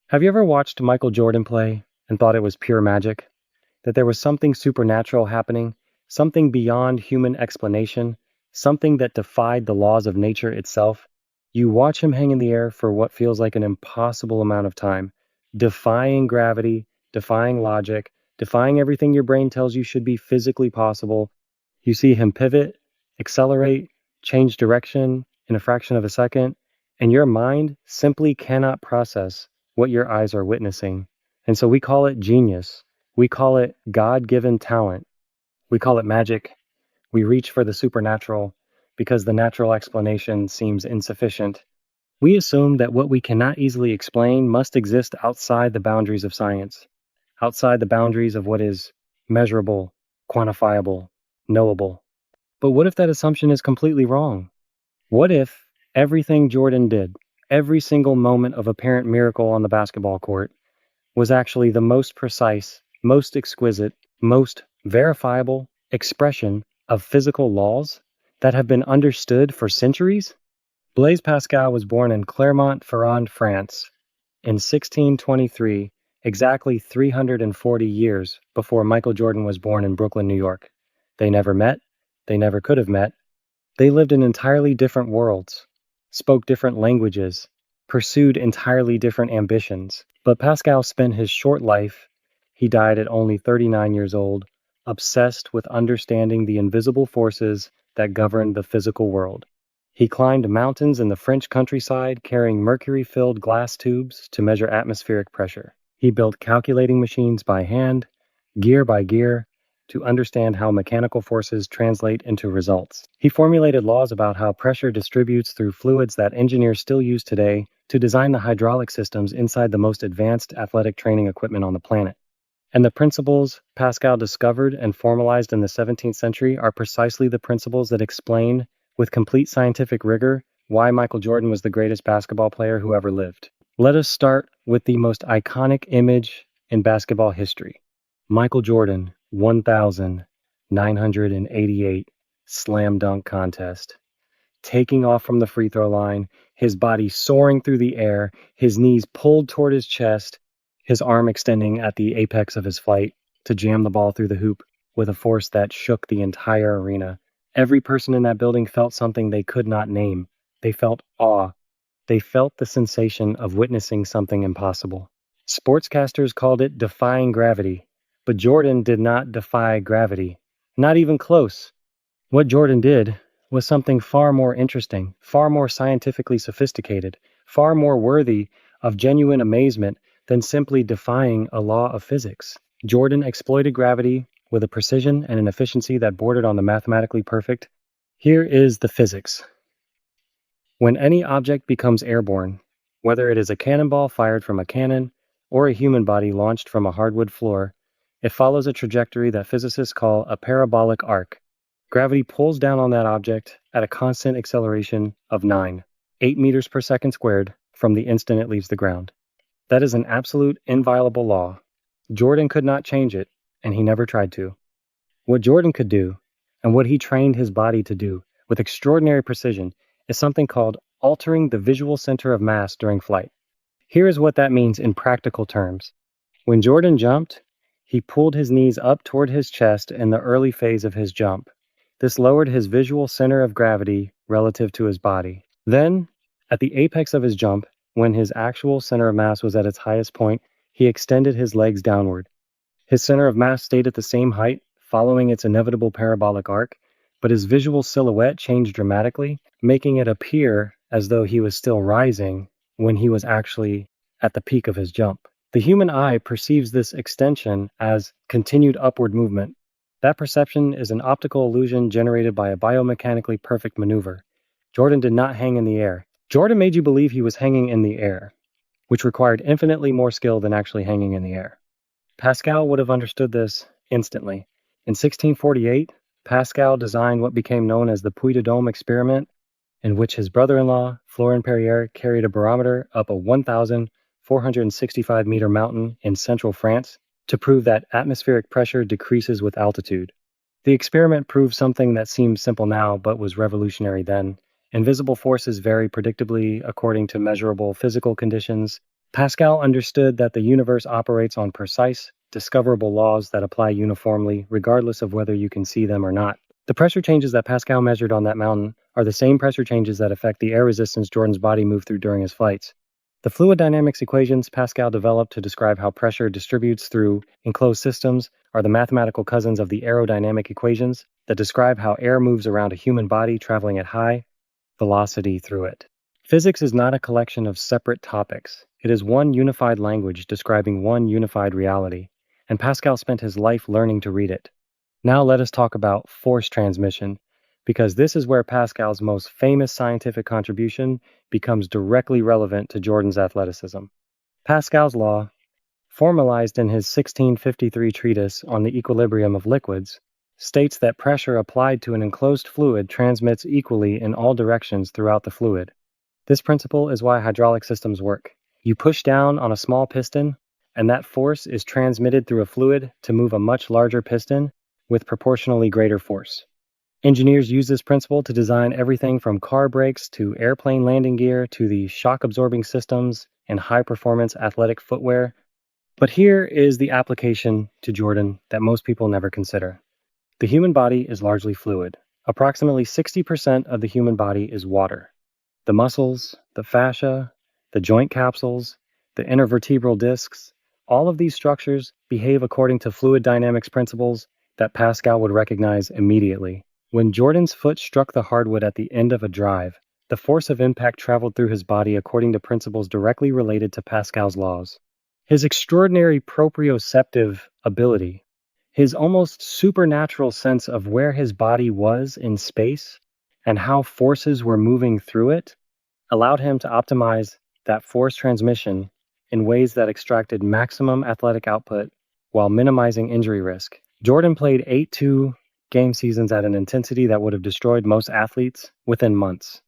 Have you ever watched Michael Jordan play and thought it was pure magic? That there was something supernatural happening, something beyond human explanation, something that defied the laws of nature itself? You watch him hang in the air for what feels like an impossible amount of time, defying gravity, defying logic, defying everything your brain tells you should be physically possible. You see him pivot, accelerate, change direction in a fraction of a second, and your mind simply cannot process what your eyes are witnessing. And so we call it genius. We call it God given talent. We call it magic. We reach for the supernatural because the natural explanation seems insufficient. We assume that what we cannot easily explain must exist outside the boundaries of science, outside the boundaries of what is measurable, quantifiable, knowable. But what if that assumption is completely wrong? What if everything Jordan did, every single moment of apparent miracle on the basketball court, was actually the most precise, most exquisite, most verifiable expression of physical laws that have been understood for centuries? Blaise Pascal was born in Clermont-Ferrand, France, in 1623, exactly 340 years before Michael Jordan was born in Brooklyn, New York. They never met. They never could have met. They lived in entirely different worlds, spoke different languages, pursued entirely different ambitions. But Pascal spent his short life, he died at only 39 years old, obsessed with understanding the invisible forces that govern the physical world. He climbed mountains in the French countryside carrying mercury-filled glass tubes to measure atmospheric pressure. He built calculating machines by hand, gear by gear, to understand how mechanical forces translate into results. He formulated laws about how pressure distributes through fluids that engineers still use today to design the hydraulic systems inside the most advanced athletic training equipment on the planet. And the principles Pascal discovered and formalized in the 17th century are precisely the principles that explain, with complete scientific rigor, why Michael Jordan was the greatest basketball player who ever lived. Let us start with the most iconic image in basketball history. Michael Jordan, 1,988 slam dunk contest. Taking off from the free throw line, his body soaring through the air, his knees pulled toward his chest, his arm extending at the apex of his flight to jam the ball through the hoop with a force that shook the entire arena. Every person in that building felt something they could not name. They felt awe. They felt the sensation of witnessing something impossible. Sportscasters called it defying gravity, but Jordan did not defy gravity. Not even close. What Jordan did was something far more interesting, far more scientifically sophisticated, far more worthy of genuine amazement than simply defying a law of physics. Jordan exploited gravity with a precision and an efficiency that bordered on the mathematically perfect. Here is the physics. When any object becomes airborne, whether it is a cannonball fired from a cannon or a human body launched from a hardwood floor, it follows a trajectory that physicists call a parabolic arc. Gravity pulls down on that object at a constant acceleration of 8 meters per second squared from the instant it leaves the ground. That is an absolute inviolable law. Jordan could not change it, and he never tried to. What Jordan could do, and what he trained his body to do with extraordinary precision, is something called altering the visual center of mass during flight. Here is what that means in practical terms. When Jordan jumped, he pulled his knees up toward his chest in the early phase of his jump. This lowered his visual center of gravity relative to his body. Then, at the apex of his jump, when his actual center of mass was at its highest point, he extended his legs downward. His center of mass stayed at the same height, following its inevitable parabolic arc, but his visual silhouette changed dramatically, making it appear as though he was still rising when he was actually at the peak of his jump. The human eye perceives this extension as continued upward movement. That perception is an optical illusion generated by a biomechanically perfect maneuver. Jordan did not hang in the air. Jordan made you believe he was hanging in the air, which required infinitely more skill than actually hanging in the air. Pascal would have understood this instantly. In 1648, Pascal designed what became known as the Puy de Dôme experiment, in which his brother-in-law, Florent Perrier, carried a barometer up a 1,465-meter mountain in central France to prove that atmospheric pressure decreases with altitude. The experiment proved something that seems simple now but was revolutionary then. Invisible forces vary predictably according to measurable physical conditions. Pascal understood that the universe operates on precise, discoverable laws that apply uniformly, regardless of whether you can see them or not. The pressure changes that Pascal measured on that mountain are the same pressure changes that affect the air resistance Jordan's body moved through during his flights. The fluid dynamics equations Pascal developed to describe how pressure distributes through enclosed systems are the mathematical cousins of the aerodynamic equations that describe how air moves around a human body traveling at high velocity through it. Physics is not a collection of separate topics. It is one unified language describing one unified reality, and Pascal spent his life learning to read it. Now let us talk about force transmission, because this is where Pascal's most famous scientific contribution becomes directly relevant to Jordan's athleticism. Pascal's law, formalized in his 1653 treatise on the equilibrium of liquids, states that pressure applied to an enclosed fluid transmits equally in all directions throughout the fluid. This principle is why hydraulic systems work. You push down on a small piston, and that force is transmitted through a fluid to move a much larger piston with proportionally greater force. Engineers use this principle to design everything from car brakes to airplane landing gear to the shock-absorbing systems and high-performance athletic footwear. But here is the application to Jordan that most people never consider. The human body is largely fluid. Approximately 60% of the human body is water. The muscles, the fascia, the joint capsules, the intervertebral discs, all of these structures behave according to fluid dynamics principles that Pascal would recognize immediately. When Jordan's foot struck the hardwood at the end of a drive, the force of impact traveled through his body according to principles directly related to Pascal's laws. His extraordinary proprioceptive ability, his almost supernatural sense of where his body was in space and how forces were moving through it, allowed him to optimize that force transmission in ways that extracted maximum athletic output while minimizing injury risk. Jordan played 8-2 game seasons at an intensity that would have destroyed most athletes within months.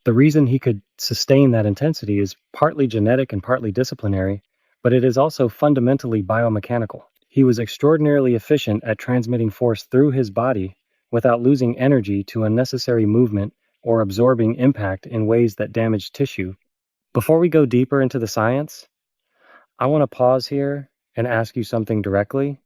The reason he could sustain that intensity is partly genetic and partly disciplinary, but it is also fundamentally biomechanical. He was extraordinarily efficient at transmitting force through his body without losing energy to unnecessary movement or absorbing impact in ways that damaged tissue. Before we go deeper into the science, I want to pause here and ask you something directly.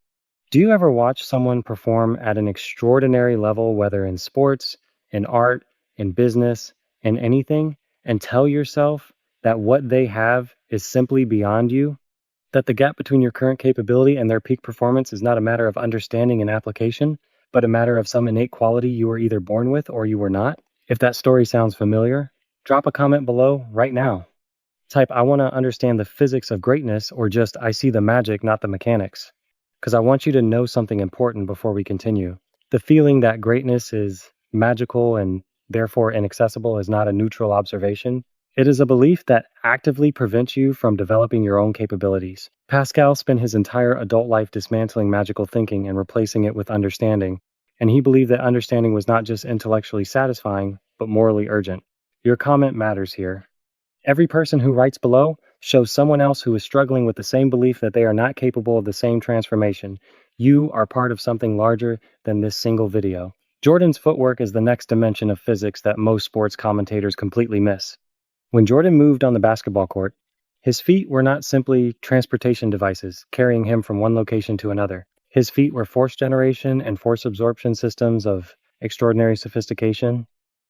Do you ever watch someone perform at an extraordinary level, whether in sports, in art, in business, in anything, and tell yourself that what they have is simply beyond you? That the gap between your current capability and their peak performance is not a matter of understanding and application, but a matter of some innate quality you were either born with or you were not? If that story sounds familiar, drop a comment below right now. Type, I want to understand the physics of greatness, or just, I see the magic, not the mechanics. Because I want you to know something important before we continue. The feeling that greatness is magical and therefore inaccessible is not a neutral observation. It is a belief that actively prevents you from developing your own capabilities. Pascal spent his entire adult life dismantling magical thinking and replacing it with understanding, and he believed that understanding was not just intellectually satisfying, but morally urgent. Your comment matters here. Every person who writes below shows someone else who is struggling with the same belief that they are not capable of the same transformation. You are part of something larger than this single video. Jordan's footwork is the next dimension of physics that most sports commentators completely miss. When Jordan moved on the basketball court, his feet were not simply transportation devices carrying him from one location to another. His feet were force generation and force absorption systems of extraordinary sophistication.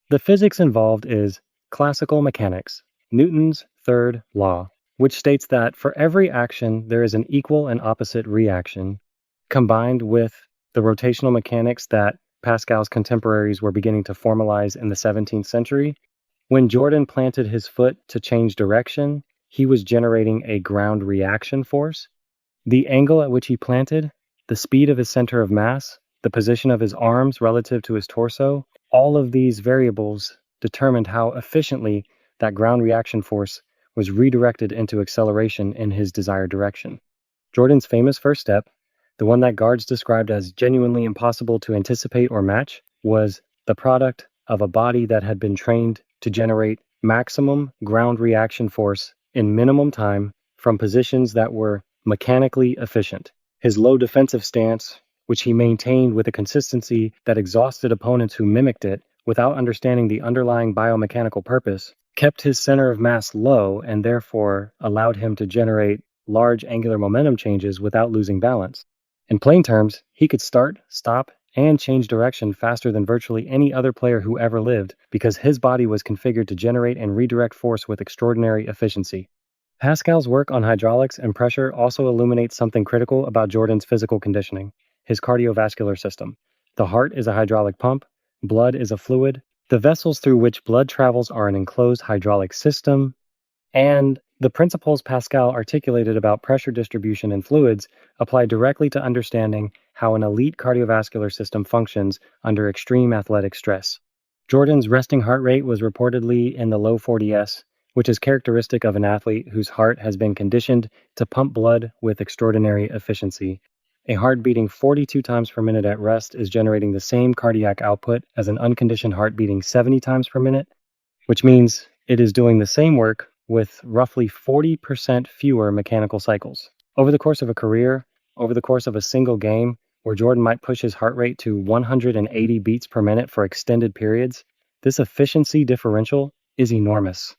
The physics involved is classical mechanics, Newton's third law, which states that for every action there is an equal and opposite reaction, combined with the rotational mechanics that Pascal's contemporaries were beginning to formalize in the 17th century. When Jordan planted his foot to change direction, he was generating a ground reaction force. The angle at which he planted, the speed of his center of mass, the position of his arms relative to his torso, all of these variables determined how efficiently that ground reaction force was redirected into acceleration in his desired direction. Jordan's famous first step, the one that guards described as genuinely impossible to anticipate or match, was the product of a body that had been trained to generate maximum ground reaction force in minimum time from positions that were mechanically efficient. His low defensive stance, which he maintained with a consistency that exhausted opponents who mimicked it without understanding the underlying biomechanical purpose, kept his center of mass low and therefore allowed him to generate large angular momentum changes without losing balance. In plain terms, he could start, stop, and change direction faster than virtually any other player who ever lived because his body was configured to generate and redirect force with extraordinary efficiency. Pascal's work on hydraulics and pressure also illuminates something critical about Jordan's physical conditioning, his cardiovascular system. The heart is a hydraulic pump, blood is a fluid, the vessels through which blood travels are an enclosed hydraulic system, and the principles Pascal articulated about pressure distribution in fluids apply directly to understanding how an elite cardiovascular system functions under extreme athletic stress. Jordan's resting heart rate was reportedly in the low 40s, which is characteristic of an athlete whose heart has been conditioned to pump blood with extraordinary efficiency. A heart beating 42 times per minute at rest is generating the same cardiac output as an unconditioned heart beating 70 times per minute, which means it is doing the same work with roughly 40% fewer mechanical cycles. Over the course of a career, over the course of a single game, where Jordan might push his heart rate to 180 beats per minute for extended periods, this efficiency differential is enormous.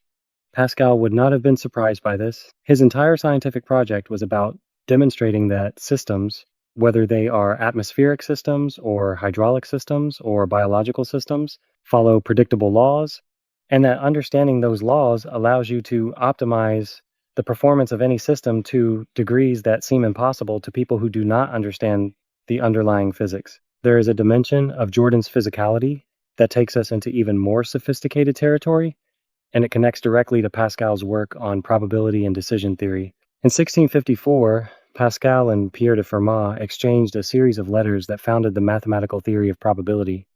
Pascal would not have been surprised by this. His entire scientific project was about demonstrating that systems, whether they are atmospheric systems or hydraulic systems or biological systems, follow predictable laws, and that understanding those laws allows you to optimize the performance of any system to degrees that seem impossible to people who do not understand the underlying physics. There is a dimension of Jordan's physicality that takes us into even more sophisticated territory, and it connects directly to Pascal's work on probability and decision theory. In 1654, Pascal and Pierre de Fermat exchanged a series of letters that founded the mathematical theory of probability.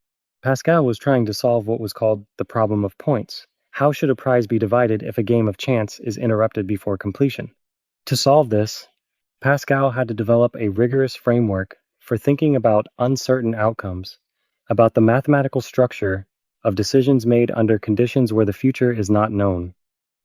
Pascal was trying to solve what was called the problem of points. How should a prize be divided if a game of chance is interrupted before completion? To solve this, Pascal had to develop a rigorous framework for thinking about uncertain outcomes, about the mathematical structure of decisions made under conditions where the future is not known.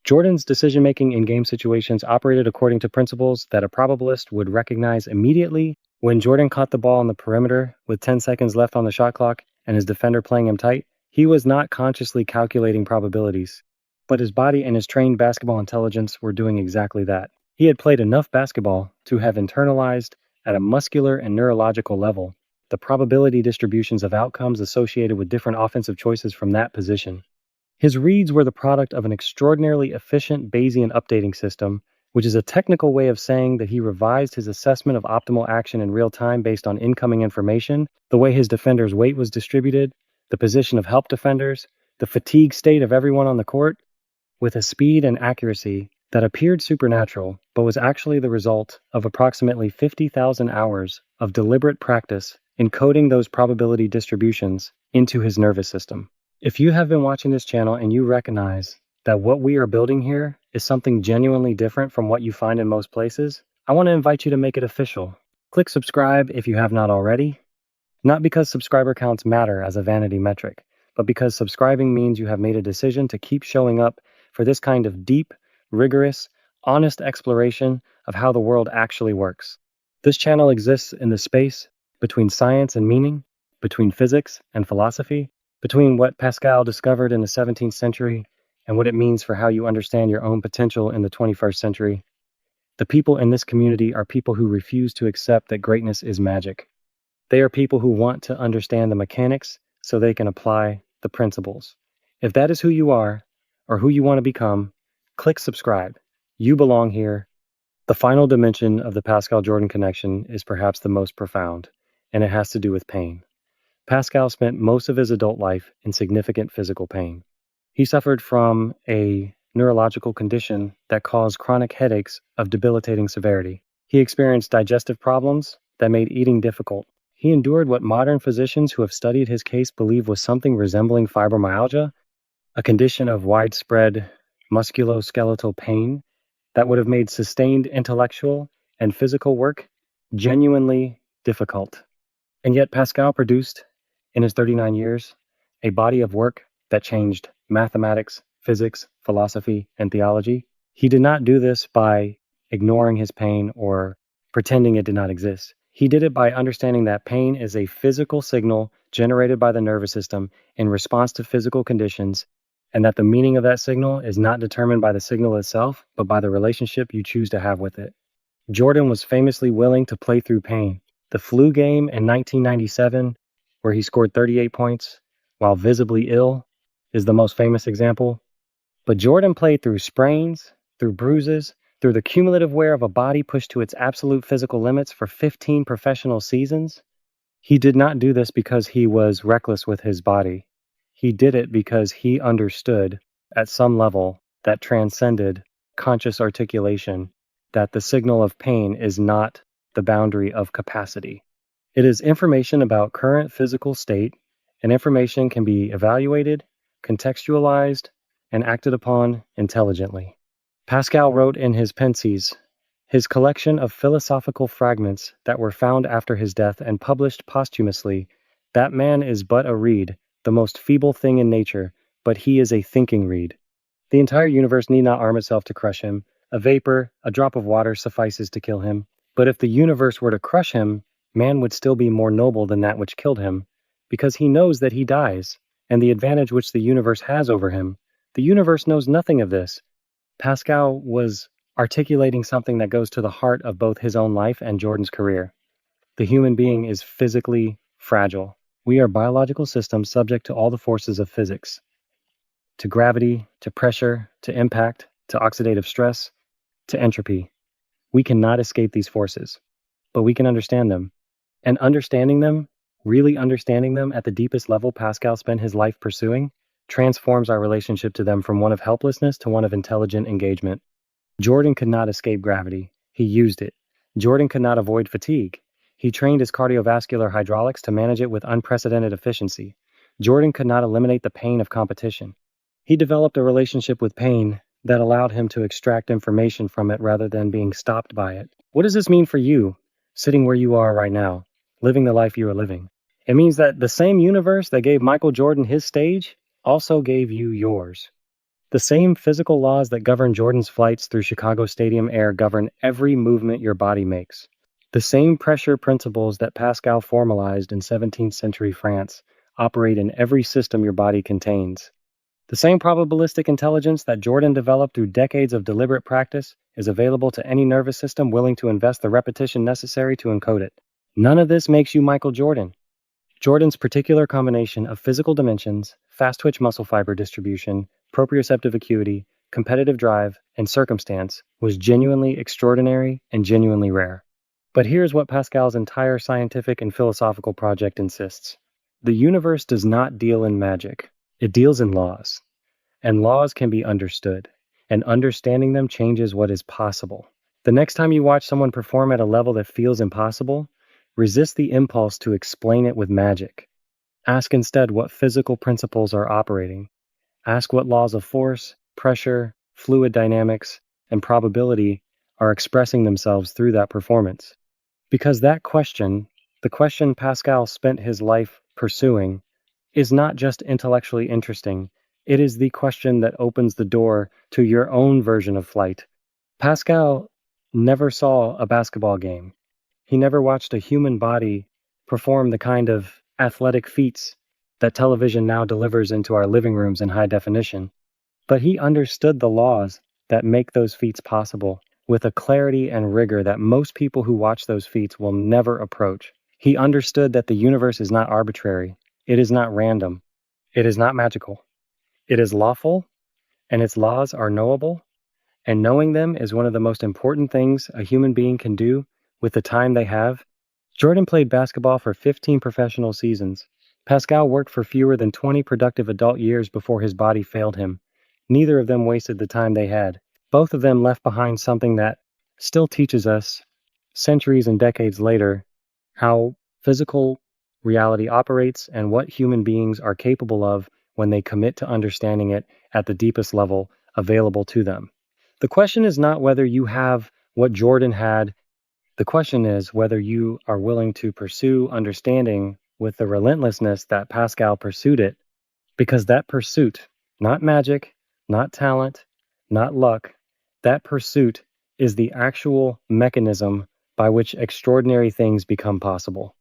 Jordan's decision-making in game situations operated according to principles that a probabilist would recognize immediately when Jordan caught the ball on the perimeter with 10 seconds left on the shot clock and his defender playing him tight. He was not consciously calculating probabilities, but his body and his trained basketball intelligence were doing exactly that. He had played enough basketball to have internalized at a muscular and neurological level the probability distributions of outcomes associated with different offensive choices from that position. His reads were the product of an extraordinarily efficient Bayesian updating system, which is a technical way of saying that he revised his assessment of optimal action in real time based on incoming information, the way his defenders' weight was distributed, the position of help defenders, the fatigue state of everyone on the court, with a speed and accuracy that appeared supernatural, but was actually the result of approximately 50,000 hours of deliberate practice encoding those probability distributions into his nervous system. If you have been watching this channel and you recognize that what we are building here is something genuinely different from what you find in most places, I want to invite you to make it official. Click subscribe if you have not already, not because subscriber counts matter as a vanity metric, but because subscribing means you have made a decision to keep showing up for this kind of deep, rigorous, honest exploration of how the world actually works. This channel exists in the space between science and meaning, between physics and philosophy, between what Pascal discovered in the 17th century and what it means for how you understand your own potential in the 21st century. The people in this community are people who refuse to accept that greatness is magic. They are people who want to understand the mechanics so they can apply the principles. If that is who you are, or who you want to become, click subscribe. You belong here. The final dimension of the Pascal-Jordan connection is perhaps the most profound, and it has to do with pain. Pascal spent most of his adult life in significant physical pain. He suffered from a neurological condition that caused chronic headaches of debilitating severity. He experienced digestive problems that made eating difficult. He endured what modern physicians who have studied his case believe was something resembling fibromyalgia, a condition of widespread musculoskeletal pain that would have made sustained intellectual and physical work genuinely difficult. And yet Pascal produced, in his 39 years, a body of work that changed mathematics, physics, philosophy, and theology. He did not do this by ignoring his pain or pretending it did not exist. He did it by understanding that pain is a physical signal generated by the nervous system in response to physical conditions, and that the meaning of that signal is not determined by the signal itself, but by the relationship you choose to have with it. Jordan was famously willing to play through pain. The flu game in 1997, where he scored 38 points while visibly ill, is the most famous example. But Jordan played through sprains, through bruises, through the cumulative wear of a body pushed to its absolute physical limits for 15 professional seasons. He did not do this because he was reckless with his body. He did it because he understood, at some level that transcended conscious articulation, that the signal of pain is not the boundary of capacity. It is information about current physical state, and information can be evaluated, contextualized, and acted upon intelligently. Pascal wrote in his Pensies, his collection of philosophical fragments that were found after his death and published posthumously, that man is but a reed, the most feeble thing in nature, but he is a thinking reed. The entire universe need not arm itself to crush him. A vapor, a drop of water suffices to kill him. But if the universe were to crush him, man would still be more noble than that which killed him, because he knows that he dies, and the advantage which the universe has over him. The universe knows nothing of this. Pascal was articulating something that goes to the heart of both his own life and Jordan's career. The human being is physically fragile. We are biological systems subject to all the forces of physics, to gravity, to pressure, to impact, to oxidative stress, to entropy. We cannot escape these forces, but we can understand them. And understanding them, really understanding them at the deepest level Pascal spent his life pursuing, transforms our relationship to them from one of helplessness to one of intelligent engagement. Jordan could not escape gravity. He used it. Jordan could not avoid fatigue. He trained his cardiovascular hydraulics to manage it with unprecedented efficiency. Jordan could not eliminate the pain of competition. He developed a relationship with pain that allowed him to extract information from it rather than being stopped by it. What does this mean for you, sitting where you are right now, living the life you are living? It means that the same universe that gave Michael Jordan his stage also gave you yours. The same physical laws that govern Jordan's flights through Chicago Stadium air govern every movement your body makes. The same pressure principles that Pascal formalized in 17th century France operate in every system your body contains. The same probabilistic intelligence that Jordan developed through decades of deliberate practice is available to any nervous system willing to invest the repetition necessary to encode it. None of this makes you Michael Jordan. Jordan's particular combination of physical dimensions, fast-twitch muscle fiber distribution, proprioceptive acuity, competitive drive, and circumstance was genuinely extraordinary and genuinely rare. But here's what Pascal's entire scientific and philosophical project insists. The universe does not deal in magic. It deals in laws. And laws can be understood. And understanding them changes what is possible. The next time you watch someone perform at a level that feels impossible, resist the impulse to explain it with magic. Ask instead what physical principles are operating. Ask what laws of force, pressure, fluid dynamics, and probability are expressing themselves through that performance. Because that question, the question Pascal spent his life pursuing, is not just intellectually interesting. It is the question that opens the door to your own version of flight. Pascal never saw a basketball game. He never watched a human body perform the kind of athletic feats that television now delivers into our living rooms in high definition. But he understood the laws that make those feats possible with a clarity and rigor that most people who watch those feats will never approach. He understood that the universe is not arbitrary. It is not random. It is not magical. It is lawful, and its laws are knowable, and knowing them is one of the most important things a human being can do with the time they have. Jordan played basketball for 15 professional seasons. Pascal worked for fewer than 20 productive adult years before his body failed him. Neither of them wasted the time they had. Both of them left behind something that still teaches us, centuries and decades later, how physical reality operates and what human beings are capable of when they commit to understanding it at the deepest level available to them. The question is not whether you have what Jordan had. The question is whether you are willing to pursue understanding with the relentlessness that Pascal pursued it, because that pursuit, not magic, not talent, not luck, that pursuit is the actual mechanism by which extraordinary things become possible.